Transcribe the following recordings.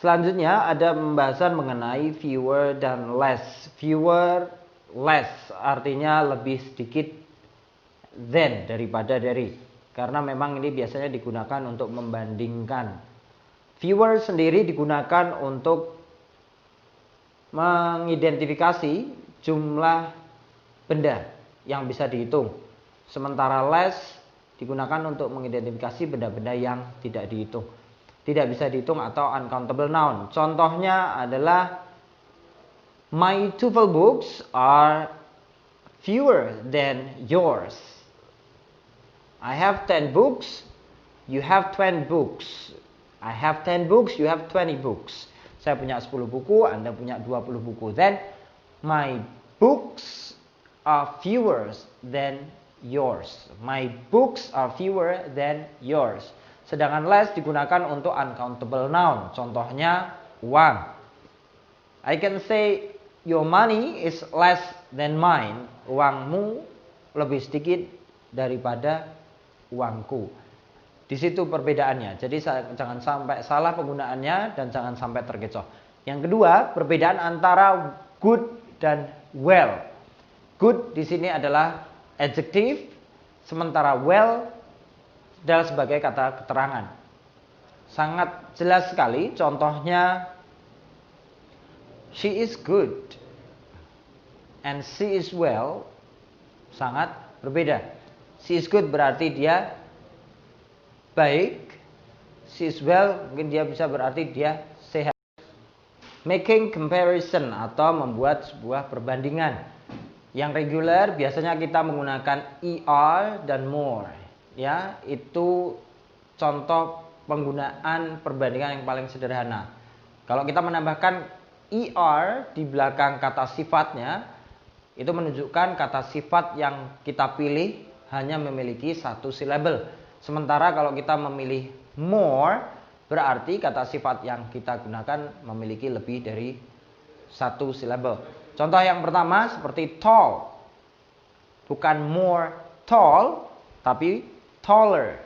Selanjutnya ada pembahasan mengenai fewer dan less. Fewer, less artinya lebih sedikit than daripada dari. Karena memang ini biasanya digunakan untuk membandingkan. Fewer sendiri digunakan untuk mengidentifikasi jumlah benda yang bisa dihitung. Sementara less digunakan untuk mengidentifikasi benda-benda yang tidak dihitung. Tidak bisa dihitung atau uncountable noun. Contohnya adalah my TOEFL books are fewer than yours. I have 10 books, you have 20 books. I have 10 books, you have 20 books. Saya punya 10 buku, Anda punya 20 buku. Then my books are fewer than yours. My books are fewer than yours. Sedangkan less digunakan untuk uncountable noun. Contohnya uang. I can say your money is less than mine. Uangmu lebih sedikit daripada uangku. Di situ perbedaannya. Jadi jangan sampai salah penggunaannya dan jangan sampai terkecoh. Yang kedua, perbedaan antara good dan well. Good di sini adalah adjective, sementara well adalah sebagai kata keterangan. Sangat jelas sekali. Contohnya, she is good and she is well. Sangat berbeda. She is good berarti dia baik. She is well mungkin dia bisa berarti dia sehat. Making comparison atau membuat sebuah perbandingan. Yang reguler biasanya kita menggunakan er dan more. Ya, itu contoh penggunaan perbandingan yang paling sederhana. Kalau kita menambahkan er di belakang kata sifatnya, itu menunjukkan kata sifat yang kita pilih hanya memiliki satu silabel. Sementara kalau kita memilih more, berarti kata sifat yang kita gunakan memiliki lebih dari satu silabel. Contoh yang pertama seperti tall. Bukan more tall, tapi taller.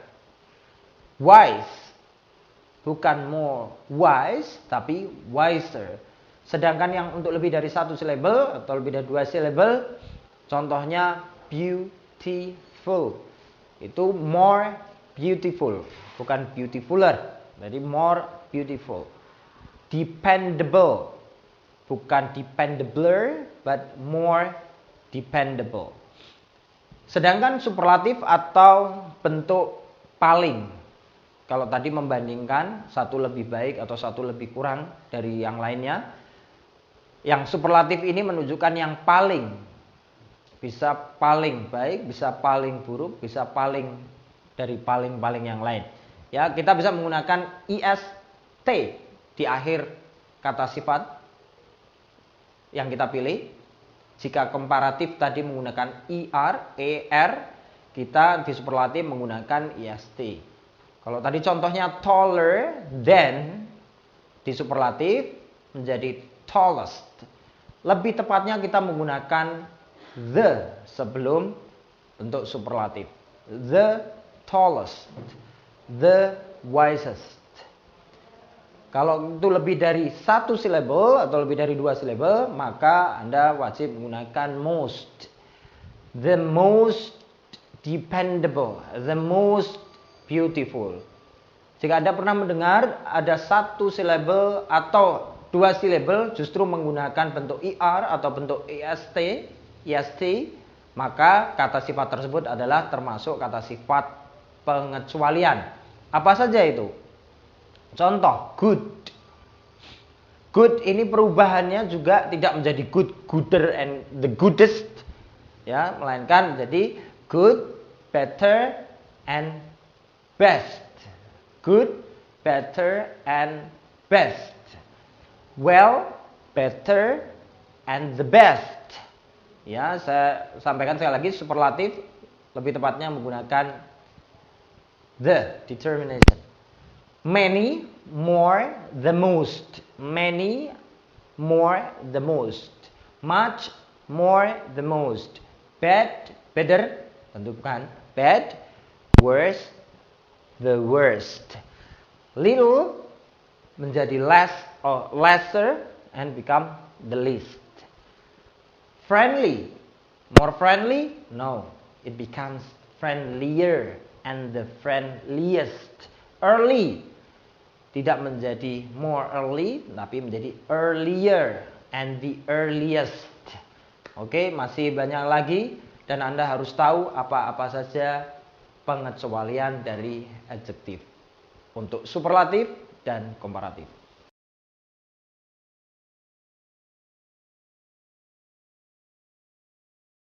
Wise. Bukan more wise, tapi wiser. Sedangkan yang untuk lebih dari satu silabel atau lebih dari dua silabel, contohnya beautiful. Itu more beautiful, bukan beautifuler. Jadi more beautiful. Dependable. Bukan dependabler, but more dependable. Sedangkan superlatif atau bentuk paling. Kalau tadi membandingkan satu lebih baik atau satu lebih kurang dari yang lainnya. Yang superlatif ini menunjukkan yang paling. Bisa paling baik, bisa paling buruk, bisa paling dari paling-paling yang lain. Ya, kita bisa menggunakan est di akhir kata sifat yang kita pilih. Jika komparatif tadi menggunakan er, kita di superlatif menggunakan est. Kalau tadi contohnya taller than, di superlatif menjadi tallest. Lebih tepatnya kita menggunakan the sebelum bentuk superlatif. The tallest, the wisest. Kalau itu lebih dari satu silabel atau lebih dari dua silabel, maka Anda wajib menggunakan most. The most dependable, the most beautiful. Jika Anda pernah mendengar ada satu silabel atau dua silabel justru menggunakan bentuk er atau bentuk est, maka kata sifat tersebut adalah termasuk kata sifat pengecualian. Apa saja itu? Contoh, good. Good ini perubahannya juga tidak menjadi good, gooder, and the goodest. Ya, melainkan menjadi good, better, and best. Good, better, and best. Well, better, and the best. Ya, saya sampaikan sekali lagi, superlatif lebih tepatnya menggunakan the determination. Many, more, the most. Many, more, the most. Much, more, the most. Bad, better, tentu bukan. Bad, worse, the worst. Little menjadi less or lesser and become the least. Friendly, more friendly? No, it becomes friendlier and the friendliest. Early, tidak menjadi more early, tapi menjadi earlier and the earliest. Oke, masih banyak lagi dan Anda harus tahu apa-apa saja pengecualian dari adjektif untuk superlatif dan komparatif.